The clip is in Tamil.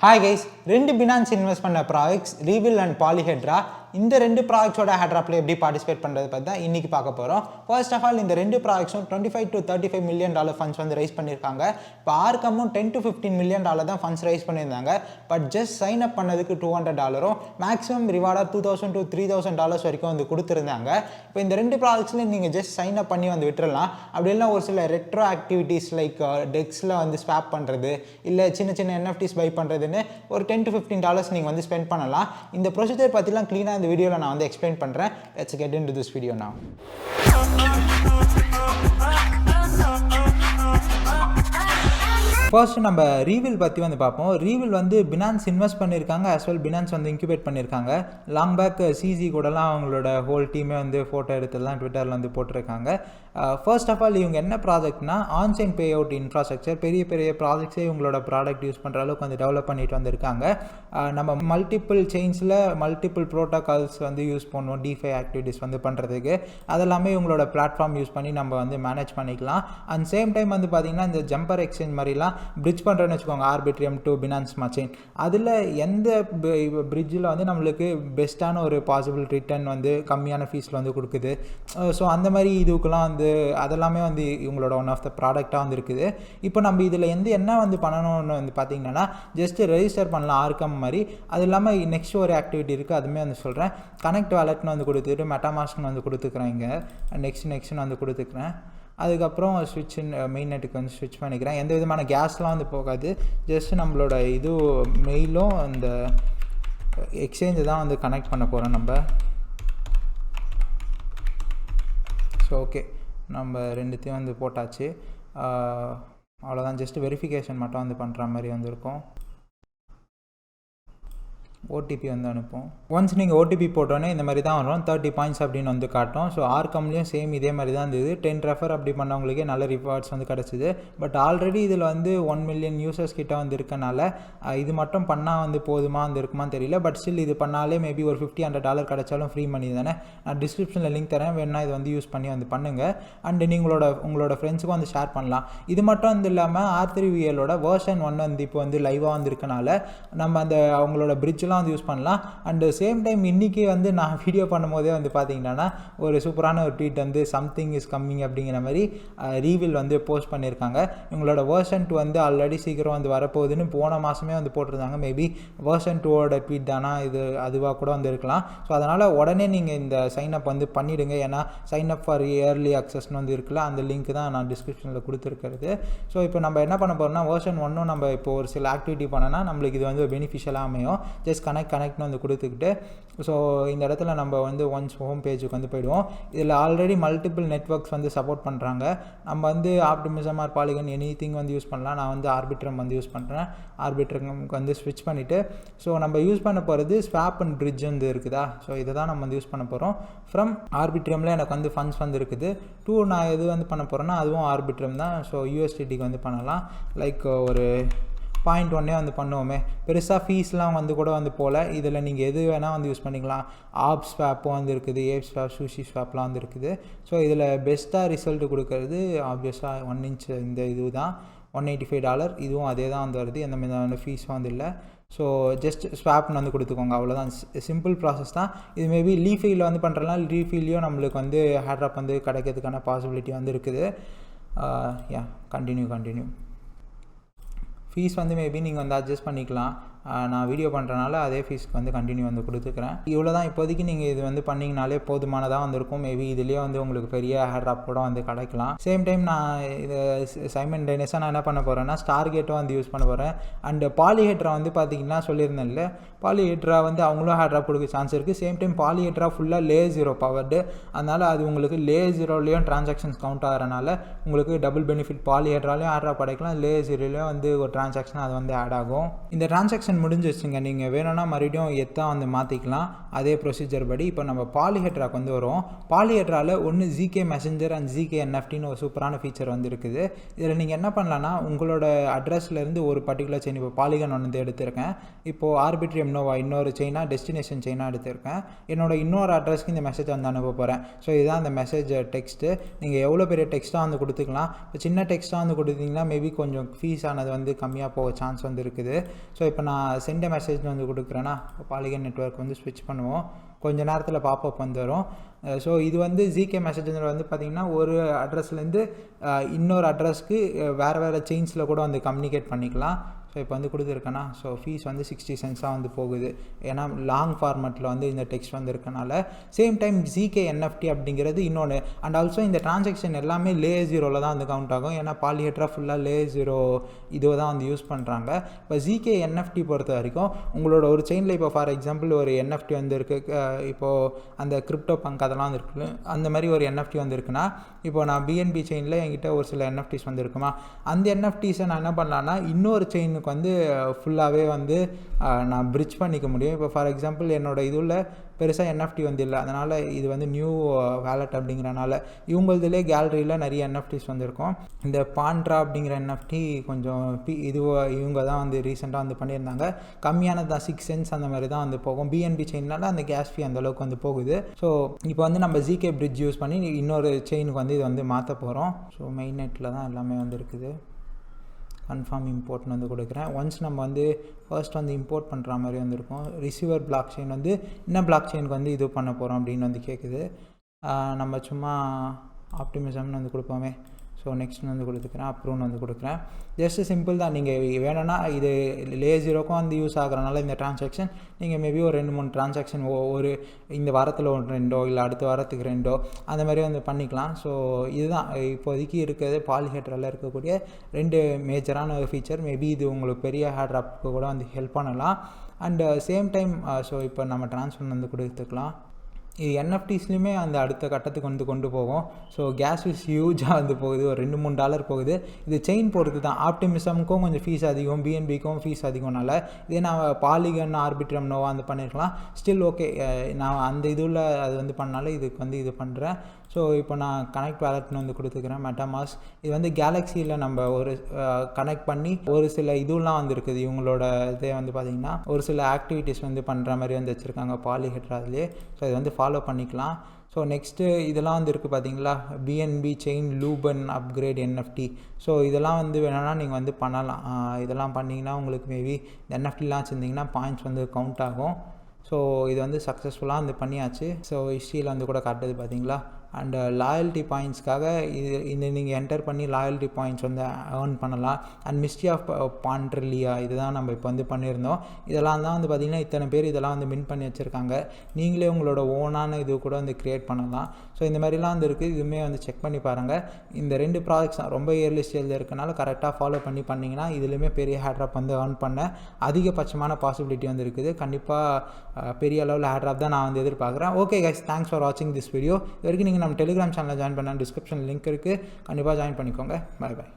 Hi guys, ரெண்டு Binance invest பண்ண projects Reveal and Polyhedra இந்த ரெண்டு ப்ராஜெக்ட்ஸோட ஹேட்ராப்ல எப்படி பார்ட்டிசிபேட் பண்றது பத்தி தான் இன்னைக்கு பார்க்க போறோம். ஃபர்ஸ்ட் ஆஃப் ஆல் இந்த ரெண்டு ப்ராஜெக்ட்ஸும் 25 to 35 மில்லியன் டாலர் ஃபண்ட்ஸ் வந்து ரைஸ் பண்ணிருக்காங்க. இப்போ ஆர்கமும் 10 to 15 மில்லியன் டாலர் தான் ஃபண்ட்ஸ் ரைஸ் பண்ணியிருந்தாங்க. பட் ஜஸ்ட் சைன் அப் பண்ணதுக்கு $200 மேக்ஸிமம் ரிவார்டா $2,000 to $3,000 வரைக்கும் வந்து கொடுத்துருந்தாங்க. இப்போ இந்த ரெண்டு ப்ராஜெக்ட்ஸ்ல நீங்க ஜஸ்ட் சைன் அப் பண்ணி வந்து விட்டுறலாம். அப்படி இல்லைனா ஒரு சில ரெட்ரோ ஆக்டிவிட்டீஸ் லைக் டெக்ஸ்ல வந்து ஸ்வாப் பண்றது இல்ல சின்ன சின்ன NFTs பை பண்றதுன்னு ஒரு $10 to $15 நீங்க வந்து ஸ்பெண்ட் பண்ணலாம். இந்த ப்ரொசீஜர் பத்திலாம் க்ளீனா இந்த வீடியோல நான் வந்து எக்ஸ்பிளைன் பண்றேன். Let's get into this video now. First நம்ம ரீவில் பற்றி வந்து பார்ப்போம். ரீவில் வந்து பினான்ஸ் இன்வெஸ்ட் பண்ணியிருக்காங்க, as well பினான்ஸ் வந்து இன்குபேட் பண்ணியிருக்காங்க. லாங் பேக் சிசி கூடலாம் அவங்களோட ஹோல் டீமே வந்து ஃபோட்டோ எடுத்துலாம் ட்விட்டரில் வந்து போட்டிருக்காங்க. ஃபர்ஸ்ட் ஆஃப் ஆல் இவங்க என்ன ப்ராஜெக்ட்னா ஆன்சைன் பே அவுட் இன்ஃப்ராஸ்ட்ரக்சர், பெரிய பெரிய ப்ராஜெக்ட்ஸே இவங்களோட ப்ராடக்ட் யூஸ் பண்ணுற அளவுக்கு வந்து டெவலப் பண்ணிட்டு வந்திருக்காங்க. நம்ம மல்டிபிள் செயின்ஸில் மல்டிபிள் ப்ரோட்டோகால்ஸ் வந்து யூஸ் பண்ணுவோம் டிஃபை ஆக்டிவிட்டிஸ் வந்து பண்ணுறதுக்கு. அதெல்லாமே இவங்களோட பிளாட்ஃபார்ம் யூஸ் பண்ணி நம்ம வந்து மேனேஜ் பண்ணிக்கலாம். அண்ட் சேம் டைம் வந்து பார்த்திங்கன்னா இந்த ஜம்பர் எக்ஸ்சேஞ்ச் மாதிரிலாம் பிரிட்ஜ் பண்ணுறேன்னு வச்சுக்கோங்க, ஆர்பிட்ரியம் டு பினான்ஸ் மச்சைன். அதில் எந்த பிரிட்ஜில் வந்து நம்மளுக்கு பெஸ்ட்டான ஒரு பாசிபிள் ரிட்டர்ன் வந்து கம்மியான ஃபீஸில் வந்து கொடுக்குது. ஸோ அந்த மாதிரி இதுக்கெல்லாம் வந்து அதெல்லாமே வந்து இவங்களோட ஒன் ஆஃப் த ப்ராடக்டாக வந்து இருக்குது. இப்போ நம்ம இதில் என்ன வந்து பண்ணணும்னு வந்து பார்த்திங்கன்னா ஜஸ்ட் ரெஜிஸ்டர் பண்ணலாம் ஆர்கம் மாதிரி. அது இல்லாமல் நெக்ஸ்ட் ஒரு ஆக்டிவிட்டி இருக்குது, அதுவுமே வந்து சொல்கிறேன். கனெக்ட் வாலெட்னு வந்து கொடுத்துட்டு மெட்டாமாஸ்க்னு வந்து கொடுத்துக்கிறேன். இங்கே நெக்ஸ்ட்னு வந்து கொடுத்துக்கிறேன். அதுக்கப்புறம் ஸ்விட்ச் மெயின் நெட்டுக்கு வந்து ஸ்விட்ச் பண்ணிக்கிறேன். எந்த விதமான கேஸ்லாம் வந்து போகாது. ஜஸ்ட் நம்மளோட இது மெயிலும் அந்த எக்ஸ்சேஞ்சை தான் வந்து கனெக்ட் பண்ண போகிறோம் நம்ம. ஸோ ஓகே, நம்ம ரெண்டுத்தையும் வந்து போட்டாச்சு. அவ்வளோதான், ஜஸ்ட் வெரிஃபிகேஷன் மட்டும் வந்து பண்ணுற மாதிரி வந்துருக்கும். ஓடிபி வந்து அனுப்போம். ஒன்ஸ் நீங்கள் ஓடிபி போட்டோன்னே இந்த மாதிரி தான் வரும், 30 பாயிண்ட்ஸ் அப்படின்னு வந்து காட்டும். ஸோ ஆர்கம்லேயும் சேம் இதே மாதிரி தான் இருந்தது. 10 ரெஃபர் அப்படி பண்ணவங்களுக்கே நல்ல ரிவார்ட்ஸ் வந்து கிடச்சிது. பட் ஆல்ரெடி இதில் வந்து 1 மில்லியன் யூசர்ஸ் கிட்ட வந்து இருக்கனால இது மட்டும் பண்ணால் வந்து போதுமா வந்து இருக்குமான்னு தெரியல. பட் ஸ்டில் இது பண்ணாலே மேபி ஒரு $50-100 கிடச்சாலும் ஃப்ரீ மணி தானே. நான் டிஸ்கிரிப்ஷனில் லிங்க் தரேன், வேணுன்னா இது வந்து யூஸ் பண்ணி வந்து பண்ணுங்கள். அண்டு உங்களோட ஃப்ரெண்ட்ஸுக்கும் வந்து ஷேர் பண்ணலாம். இது மட்டும் வந்து இல்லாமல் R3VLோட வெர்ஷன் 1 வந்து இப்போ வந்து லைவாக வந்து இருக்கனால நம்ம அந்த அவங்களோட பிரிட்ஜெலாம் வந்து யூஸ் பண்ணலாம். அண்ட் சேம் டைம் இன்றைக்கி வந்து நான் வீடியோ பண்ணும்போதே வந்து பார்த்தீங்கன்னா ஒரு சூப்பரான ஒரு ட்வீட் வந்து சம்திங் இஸ் கம்மிங் அப்படிங்கிற மாதிரி ரீவில் வந்து போஸ்ட் பண்ணியிருக்காங்க. இவங்களோட வெர்ஷன் 2 வந்து ஆல்ரெடி சீக்கிரம் வந்து வரப்போகுதுன்னு போன மாதமே வந்து போட்டிருந்தாங்க. மேபி வெர்ஷன் 2ஓட ட்வீட் தானா இது, அதுவாக கூட வந்து இருக்கலாம். ஸோ அதனால் உடனே நீங்கள் இந்த சைன்அப் வந்து பண்ணிவிடுங்க. ஏன்னா சைன்அப் ஃபார் இயர்லி அக்சஸ்னு வந்து இருக்குல்ல, அந்த லிங்க் தான் நான் டிஸ்கிரிப்ஷனில் கொடுத்துருக்கிறது. ஸோ இப்போ நம்ம என்ன பண்ண போகிறோம்னா வெர்ஷன் 1 நம்ம இப்போ ஒரு சில ஆக்டிவிட்டி பண்ணோன்னா நம்மளுக்கு இது வந்து பெனிஃபிஷியலாக அமையும். ஜஸ்ட் கனெக்ட்னு வந்து கொடுத்துக்கிட்டு ஸோ இந்த இடத்துல நம்ம வந்து ஒன்ஸ் ஹோம் பேஜுக்கு வந்து போயிடுவோம். இதில் ஆல்ரெடி மல்டிபிள் நெட்வொர்க்ஸ் வந்து சப்போர்ட் பண்ணுறாங்க. நம்ம வந்து ஆப்டிமிசம் ஆர் பாலிகன் எனிதிங் வந்து யூஸ் பண்ணலாம். நான் வந்து ஆர்பிட்ரம் வந்து யூஸ் பண்ணுறேன். ஆர்பிட்ரம்க்கு வந்து ஸ்விட்ச் பண்ணிவிட்டு ஸோ நம்ம யூஸ் பண்ண போகிறது ஸ்வாப் அண்ட் பிரிட்ஜ் வந்து இருக்குதா. ஸோ இதை தான் நம்ம வந்து யூஸ் பண்ண போகிறோம். ஃப்ரம் ஆர்பிட்ரமில் எனக்கு வந்து ஃபண்ட்ஸ் வந்து இருக்குது. நான் எது வந்து பண்ண போகிறேன்னா அதுவும் ஆர்பிட்ரம் தான். ஸோ USDTக்கு வந்து பண்ணலாம். லைக் ஒரு 0.1 வந்து பண்ணுவோமே, பெருசாக ஃபீஸ்லாம் வந்து கூட வந்து போல். இதில் நீங்கள் எது வேணால் வந்து யூஸ் பண்ணிக்கலாம். ஆப் ஸ்வாப்பும் வந்து இருக்குது, ஏப் ஸ்வாப், சூஷி ஸ்வாப்லாம் வந்து இருக்குது. ஸோ இதில் பெஸ்ட்டாக ரிசல்ட் கொடுக்கறது ஆப்வியஸாக 1 inch இந்த இது தான் $185. இதுவும் அதே தான் வந்து வருது, எந்த விதமான ஃபீஸும் வந்து இல்லை. ஸோ ஜஸ்ட் ஸ்வாப்னு வந்து கொடுத்துக்கோங்க, அவ்வளோதான். சிம்பிள் ப்ராசஸ் தான் இது. மேபி லீஃபீல் வந்து பண்ணுறதுனால லீஃபீல்லையும் நம்மளுக்கு வந்து ஹேட்ராப் வந்து கிடைக்கிறதுக்கான பாசிபிலிட்டி வந்து இருக்குது. கண்டினியூ. ஃபீஸ் வந்து மேபி நீங்கள் வந்து அட்ஜஸ்ட் பண்ணிக்கலாம். நான் வீடியோ பண்ணுறனால அதே ஃபீஸ்க்கு வந்து கண்டினியூ வந்து கொடுத்துக்கிறேன். இவ்வளோ தான் இப்போதைக்கு நீங்கள் இது வந்து பண்ணிங்கனாலே போதுமானதாக வந்துருக்கும். மேபி இதுலேயே வந்து உங்களுக்கு பெரிய ஹேட்ராப் கூட வந்து கிடைக்கலாம். சேம் டைம் நான் இது சைமல்டேனியஸாக நான் என்ன பண்ண போகிறேன்னா ஸ்டார்கேட்டும் வந்து யூஸ் பண்ண போகிறேன். அண்டு பாலிஹெட்ரா வந்து பார்த்திங்கன்னா சொல்லியிருந்தேன் இல்லை, பாலிஹெட்ரா வந்து அவங்களும் ஹேட்ராப் கொடுக்க சான்ஸ் இருக்குது. சேம் டைம் பாலிஹெட்ரா ஃபுல்லாக லேயர் 0 பவர்டு, அதனால் அது உங்களுக்கு லேயர் 0லேயும் ட்ரான்சாக்ஷன்ஸ் கவுண்ட் ஆகிறனால உங்களுக்கு டபுள் பெனிஃபிட். பாலிஹெட்ராலையும் ஹேட்ராப் கிடைக்கலாம், லேயர் 0லேயும் வந்து ஒரு ட்ரான்சாக்ஷன் அது வந்து ஆட் ஆகும். இந்த ட்ரான்சாக்ஷன் முடிஞ்சிச்சுங்க. நீங்கள் வேணும்னா மறுபடியும் எத்தான் வந்து மாற்றிக்கலாம் அதே ப்ரொசீஜர் படி. இப்போ நம்ம பாலிஹெட்ராக்கு வந்து வரும். பாலிஹெட்ராவில் ஒன்று ZK மெசஞ்சர் அண்ட் ZK NFTன்னு ஒரு சூப்பரான ஃபீச்சர் வந்து இருக்குது. இதில் நீங்கள் என்ன பண்ணலான்னா உங்களோட அட்ரஸ்லேருந்து ஒரு பர்டிகுலர் செயின், இப்போ பாலிகன் வந்து எடுத்திருக்கேன். இப்போது ஆர்பிட்ரியம் நோவா இன்னொரு செயினாக டெஸ்டினேஷன் செயினாக எடுத்திருக்கேன். என்னோட இன்னொரு அட்ரஸ்க்கு இந்த மெசேஜ் வந்து அனுப்ப போகிறேன். ஸோ இதுதான் அந்த மெசேஜ் டெக்ஸ்ட்டு. நீங்கள் எவ்வளோ பெரிய டெக்ஸ்ட்டாக வந்து கொடுத்துக்கலாம். இப்போ சின்ன டெக்ஸ்ட்டாக வந்து கொடுத்தீங்கன்னா மேபி கொஞ்சம் ஃபீஸ் ஆனது வந்து கம்மியாக போக சான்ஸ் வந்து இருக்குது. ஸோ இப்போ நான் நான் சென்ட் மெசேஜ் வந்து கொடுக்குறேன்னா பாலிகன் நெட்வொர்க் வந்து ஸ்விட்ச் பண்ணுவோம், கொஞ்சம் நேரத்தில் பாப்அப் வந்து வரும். ஸோ இது வந்து ஜிகே மெசேஜர் வந்து பார்த்திங்கன்னா ஒரு அட்ரஸ்லேருந்து இன்னொரு அட்ரஸ்க்கு வேறு செயின்ஸில் கூட வந்து கம்யூனிகேட் பண்ணிக்கலாம். ஸோ இப்போ வந்து கொடுத்துருக்கேன்னா ஸோ ஃபீஸ் வந்து 60 சென்ட்ஸாக வந்து போகுது, ஏன்னா லாங் ஃபார்மேட்டில் வந்து இந்த டெக்ஸ்ட் வந்து இருக்கனால. சேம் டைம் ஜிகே என்எஃப்டி அப்படிங்கிறது இன்னொன்று. அண்ட் ஆல்சோ இந்த டிரான்சாக்ஷன் எல்லாமே லேயர் 0ல் தான் வந்து கவுண்ட் ஆகும், ஏன்னா பாலிஹெட்ரா ஃபுல்லாக லேயர் 0 இதுவை தான் வந்து யூஸ் பண்ணுறாங்க. இப்போ ஜிகே என்எஃப்டி பொறுத்த வரைக்கும் உங்களோட ஒரு செயினில் இப்போ ஃபார் எக்ஸாம்பிள் ஒரு என்எஃப்டி வந்து இருக்குது, இப்போது அந்த கிரிப்டோ பங்க் அதெல்லாம் வந்து இருக்குது, அந்த மாதிரி ஒரு என்எஃப்டி வந்து இருக்குன்னா இப்போ நான் பிஎன்பி செயினில் என்கிட்ட ஒரு சில என்எஃப்டிஸ் வந்து இருக்குமா, அந்த என்எஃப்டிஸை நான் என்ன பண்ணலான்னா இன்னொரு செயினுக்கு வந்து ஃபுல்லாகவே வந்து நான் பிரிட்ஜ் பண்ணிக்க முடியும். இப்போ ஃபார் எக்ஸாம்பிள் என்னோட இதுல பெருசாக என்எஃப்டி வந்து இல்லை, அதனால் இது வந்து நியூ வேலட் அப்படிங்கிறனால இவங்களதுலே கேலரியில் நிறைய என்எஃப்டிஸ் வந்துருக்கும். இந்த பாண்ட்ரா அப்படிங்கிற என்எஃப்டி கொஞ்சம் இவங்க தான் வந்து ரீசெண்டாக வந்து பண்ணியிருந்தாங்க, கம்மியானது தான் 6 சென்ட்ஸ் அந்த மாதிரி தான் வந்து போகும். பிஎன்பி செயின்னால அந்த கேஸ் ஃபீ அந்தளவுக்கு வந்து போகுது. ஸோ இப்போ வந்து நம்ம ஜிகே பிரிட்ஜ் யூஸ் பண்ணி இன்னொரு செயினுக்கு வந்து இது வந்து மாற்ற போகிறோம். ஸோ மெயின் நெட்டில் தான் எல்லாமே வந்து இருக்குது. கன்ஃபார்ம் இம்போர்ட்னு வந்து கொடுக்குறேன். ஒன்ஸ் நம்ம வந்து ஃபர்ஸ்ட் வந்து இம்போர்ட் பண்ணுற மாதிரி வந்துருக்கும். ரிசீவர் பிளாக் செயின் வந்து என்ன பிளாக் செயினுக்கு வந்து இது பண்ண போகிறோம் அப்படின்னு வந்து கேட்குது. நம்ம சும்மா ஆப்டிமிசம்னு வந்து கொடுப்போமே. ஸோ நெக்ஸ்ட் வந்து கொடுத்துக்கிறேன், அப்ரூவ்னு வந்து கொடுக்குறேன். ஜஸ்ட் சிம்பிள் தான். நீங்கள் வேணும்னா இது லேயர் 0க்கும் வந்து யூஸ் ஆகிறனால இந்த டிரான்சாக்ஷன் நீங்கள் மேபி ஒரு 2-3 டிரான்சாக்ஷன் ஒரு இந்த வாரத்தில் ஒரு 2 இல்லை அடுத்த வாரத்துக்கு 2 அந்த மாதிரி வந்து பண்ணிக்கலாம். ஸோ இதுதான் இப்போதைக்கு இருக்கிறது பாலிஹெட்ராவில் இருக்கக்கூடிய 2 மேஜரான ஒரு ஃபீச்சர். மேபி இது உங்களுக்கு பெரிய ஏர்ட்ராப்க்கு கூட வந்து ஹெல்ப் பண்ணலாம். அண்ட் சேம் டைம் ஸோ இப்போ நம்ம ட்ரான்ஸ்ஃபர் வந்து கொடுத்துக்கலாம். இது என்எஃப்டிஸ்லையுமே அந்த அடுத்த கட்டத்துக்கு வந்து கொண்டு போகும். ஸோ கேஸ் ஃபீஸ் ஹியூஜாக வந்து போகுது, ஒரு $2-3 போகுது. இது செயின் பொறுத்து தான். ஆப்டிமிசம்க்கும் கொஞ்சம் ஃபீஸ் அதிகம், பிஎன்பிக்கும் ஃபீஸ் அதிகம்னால இதே நான் பாலிகன் ஆர்பிட்ரம் நோவா வந்து பண்ணியிருக்கலாம். ஸ்டில் ஓகே, நான் அந்த இதில் அது வந்து பண்ணாலும் இதுக்கு வந்து இது பண்ணுறேன். ஸோ இப்போ நான் கனெக்ட் வேலட்னு வந்து கொடுத்துக்கிறேன், மெட்டாமாஸ். இது வந்து கேலக்ஸியில் நம்ம ஒரு கனெக்ட் பண்ணி ஒரு சில இதுலாம் வந்து இருக்குது. இவங்களோட இதே வந்து பார்த்திங்கன்னா ஒரு சில ஆக்டிவிட்டீஸ் வந்து பண்ணுற மாதிரி வந்து வச்சுருக்காங்க பாலிஹெட்ராலே. ஸோ இது வந்து ஃபாலோ பண்ணிக்கலாம். ஸோ நெக்ஸ்ட்டு இதெல்லாம் வந்து இருக்குது பார்த்தீங்களா, BNB chain Luban upgrade NFT. So இதெல்லாம் வந்து வேணும்னா நீங்கள் வந்து பண்ணலாம். இதெல்லாம் பண்ணிங்கன்னா உங்களுக்கு மேபி என்எஃப்டிலாம் வச்சுருந்திங்கன்னா பாயிண்ட்ஸ் வந்து கவுண்ட் ஆகும். ஸோ இது வந்து சக்ஸஸ்ஃபுல்லாக வந்து பண்ணியாச்சு. ஸோ ஹிஸ்ட்ரியில் வந்து கூட காட்டுது பார்த்தீங்களா. அண்ட் லாயல்ட்டி பாயிண்ட்ஸ்க்காக இது நீங்கள் என்டர் பண்ணி லாயல்ட்டி பாயிண்ட்ஸ் வந்து ஏர்ன் பண்ணலாம். அண்ட் மிஸ்ட்ரி ஆஃப் பாண்ட்ரிலியா இதுதான் நம்ம இப்போ வந்து பண்ணியிருந்தோம். இதெல்லாம் தான் வந்து பார்த்திங்கன்னா இத்தனை பேர் இதெல்லாம் வந்து மின் பண்ணி வச்சுருக்காங்க. நீங்களே உங்களோட ஓனான இது கூட வந்து க்ரியேட் பண்ணலாம். ஸோ இந்த மாதிரிலாம் வந்து இருக்குது. இதுவுமே வந்து செக் பண்ணி பாருங்கள். இந்த 2 ப்ராஜெக்ட்ஸ் ரொம்ப இயர்லி ஸ்டேஜில் இருக்கனால கரெக்டாக ஃபாலோ பண்ணிங்கன்னா இதுலேயுமே பெரிய ஏர்ட்ராப் வந்து ஏர்ன் பண்ண அதிகபட்சமான பாசிபிலிட்டி வந்து இருக்குது. கண்டிப்பாக பெரிய அளவில் ஏர்ட்ராப் தான் நான் வந்து எதிர்பார்க்குறேன். ஓகே கைஸ், தேங்க்ஸ் ஃபார் வாட்சிங் திஸ் வீடியோ. இது வரைக்கும் நீங்கள் நம்ம டெலிகிராம் சேனலில் ஜாயின் பண்ண டிஸ்கிரிப்ஷன் லிங்க் இருக்குது, கண்டிப்பாக ஜாயின் பண்ணிக்கோங்க. பை.